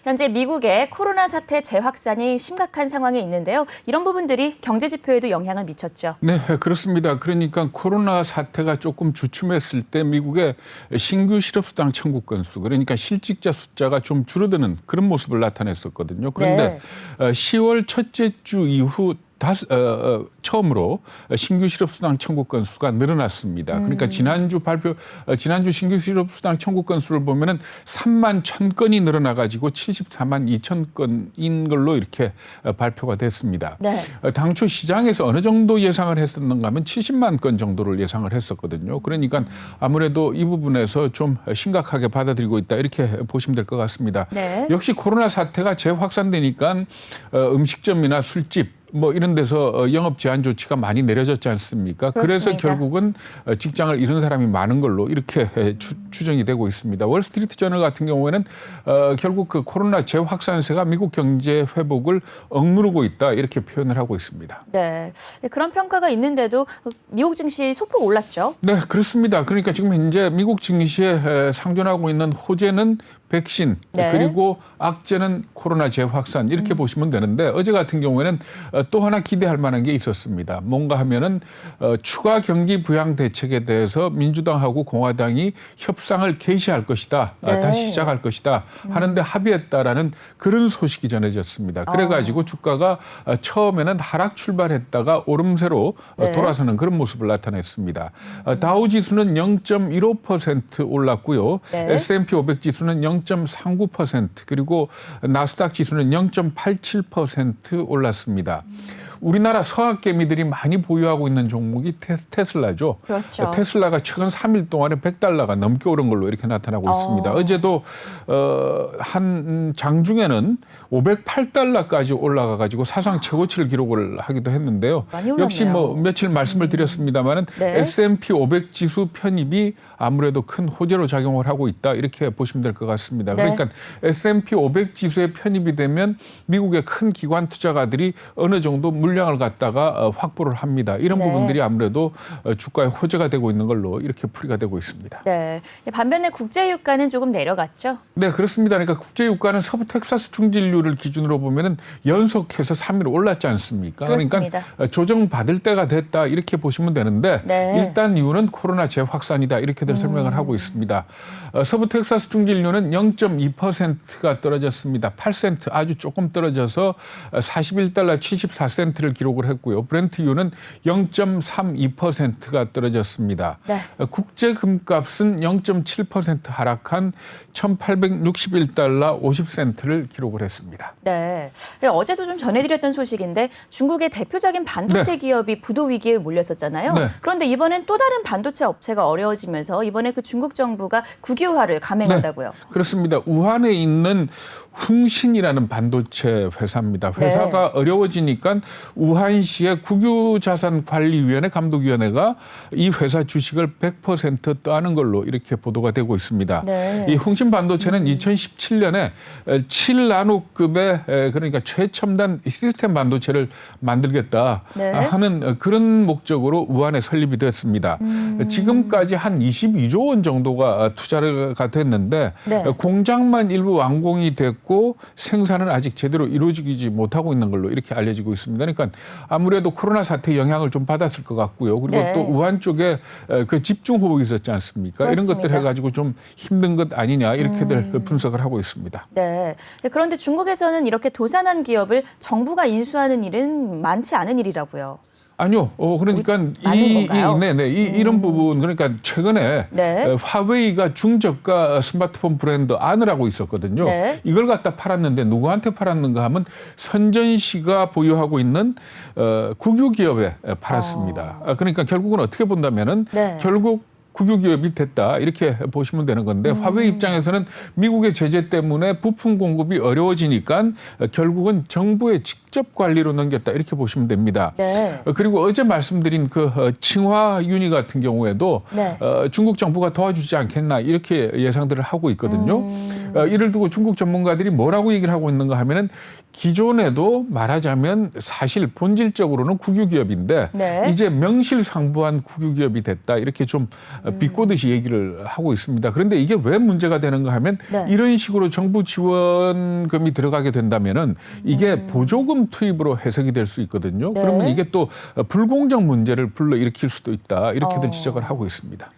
현재 미국의 코로나 사태 재확산이 심각한 상황에 있는데요. 이런 부분들이 경제 지표에도 영향을 미쳤죠. 네, 그렇습니다. 그러니까 코로나 사태가 조금 주춤했을 때 미국의 신규 실업수당 청구 건수, 그러니까 실직자 숫자가 좀 줄어드는 그런 모습을 나타냈었거든요. 그런데 10월 첫째 주 이후 처음으로 신규 실업수당 청구 건수가 늘어났습니다. 그러니까 지난주 신규 실업수당 청구 건수를 보면은 3만 1,000건이 늘어나가지고 74만 2천 건인 걸로 이렇게 발표가 됐습니다. 네. 당초 시장에서 어느 정도 예상을 했었는가 하면 70만 건 정도를 예상을 했었거든요. 그러니까 아무래도 이 부분에서 좀 심각하게 받아들이고 있다 이렇게 보시면 될 것 같습니다. 네. 역시 코로나 사태가 재확산되니까 음식점이나 술집 이런 데서 영업 제한 조치가 많이 내려졌지 않습니까? 그렇습니다. 그래서 결국은 직장을 잃은 사람이 많은 걸로 이렇게 추정이 되고 있습니다. 월스트리트 저널 같은 경우에는 결국 그 코로나 재확산세가 미국 경제 회복을 억누르고 있다 이렇게 표현을 하고 있습니다. 네. 그런 평가가 있는데도 미국 증시 소폭 올랐죠? 네, 그렇습니다. 그러니까 지금 현재 미국 증시에 상존하고 있는 호재는 백신, 네. 그리고 악재는 코로나 재확산 이렇게 보시면 되는데 어제 같은 경우에는 또 하나 기대할 만한 게 있었습니다. 뭔가 하면은 추가 경기 부양 대책에 대해서 민주당하고 공화당이 협상을 개시할 것이다. 네. 다시 시작할 것이다. 하는데 합의했다라는 그런 소식이 전해졌습니다. 그래가지고 주가가 처음에는 하락 출발했다가 오름세로 네. 돌아서는 그런 모습을 나타냈습니다. 다우 지수는 0.15% 올랐고요. 네. S&P 500 지수는 0.39% 그리고 나스닥 지수는 0.87% 올랐습니다. 우리나라 서학개미들이 많이 보유하고 있는 종목이 테슬라죠. 그렇죠. 테슬라가 최근 3일 동안에 $100가 넘게 오른 걸로 이렇게 나타나고 있습니다. 어제도 한 장중에는 $508까지 올라가가지고 사상 최고치를 기록을 하기도 했는데요. 많이 올랐네요. 역시 며칠 말씀을 드렸습니다만은 네. S&P 500 지수 편입이 아무래도 큰 호재로 작용을 하고 있다 이렇게 보시면 될 것 같습니다. 네. 그러니까 S&P 500 지수에 편입이 되면 미국의 큰 기관 투자가들이 어느 정도 물량을 갖다가 확보를 합니다. 이런 네. 부분들이 아무래도 주가의 호재가 되고 있는 걸로 이렇게 풀이가 되고 있습니다. 네. 반면에 국제 유가는 조금 내려갔죠? 네, 그렇습니다. 그러니까 국제 유가는 서부 텍사스 중진류를 기준으로 보면은 연속해서 3일 올랐지 않습니까? 그렇습니다. 그러니까 조정받을 때가 됐다 이렇게 보시면 되는데 네. 일단 이유는 코로나 재확산이다 이렇게들 설명을 하고 있습니다. 서부 텍사스 중진류는 0.2%가 떨어졌습니다. 8센트 아주 조금 떨어져서 $41 74센트를 기록을 했고요. 브렌트유는 0.32%가 떨어졌습니다. 네. 국제 금값은 0.7% 하락한 $1,861 50센트를 기록을 했습니다. 네. 어제도 좀 전해드렸던 소식인데 중국의 대표적인 반도체 기업이 부도 위기에 몰렸었잖아요. 네. 그런데 이번엔 또 다른 반도체 업체가 어려워지면서 이번에 그 중국 정부가 국유화를 감행한다고요. 그렇습니다. 우한에 있는 흥신이라는 반도체 회사입니다. 회사가 어려워지니까 우한시의 국유자산관리위원회 감독위원회가 이 회사 주식을 100% 떠하는 걸로 이렇게 보도가 되고 있습니다. 네. 이 흥신 반도체는 2017년에 7나노급의 그러니까 최첨단 시스템 반도체를 만들겠다 네. 하는 그런 목적으로 우한에 설립이 됐습니다. 지금까지 한 22조 원 정도가 투자가 됐는데 네. 공장만 일부 완공이 됐고 생산은 아직 제대로 이루어지지 못하고 있는 걸로 이렇게 알려지고 있습니다. 그러니까 아무래도 코로나 사태 영향을 좀 받았을 것 같고요. 그리고 네. 또 우한 쪽에 그 집중 호국이 있었지 않습니까? 그렇습니다. 이런 것들 해가지고 좀 힘든 것 아니냐 이렇게들 분석을 하고 있습니다. 네. 그런데 중국에서는 이렇게 도산한 기업을 정부가 인수하는 일은 많지 않은 일이라고요. 아니요. 그러니까 많은 건가요? 이런 부분 그러니까 최근에 네. 화웨이가 중저가 스마트폰 브랜드 아느라고 있었거든요. 네. 이걸 갖다 팔았는데 누구한테 팔았는가 하면 선전시가 보유하고 있는 국유 기업에 팔았습니다. 그러니까 결국은 어떻게 본다면은 네. 결국 국유기업이 됐다 이렇게 보시면 되는 건데 화웨이 입장에서는 미국의 제재 때문에 부품 공급이 어려워지니까 결국은 정부의 직접 관리로 넘겼다 이렇게 보시면 됩니다. 네. 그리고 어제 말씀드린 그 칭화유니 같은 경우에도 네. 중국 정부가 도와주지 않겠나 이렇게 예상들을 하고 있거든요. 이를 두고 중국 전문가들이 뭐라고 얘기를 하고 있는가 하면은 기존에도 말하자면 사실 본질적으로는 국유기업인데 네. 이제 명실상부한 국유기업이 됐다 이렇게 좀 비꼬듯이 얘기를 하고 있습니다. 그런데 이게 왜 문제가 되는가 하면 네. 이런 식으로 정부 지원금이 들어가게 된다면은 이게 보조금 투입으로 해석이 될 수 있거든요. 네. 그러면 이게 또 불공정 문제를 불러일으킬 수도 있다 이렇게들 지적을 하고 있습니다.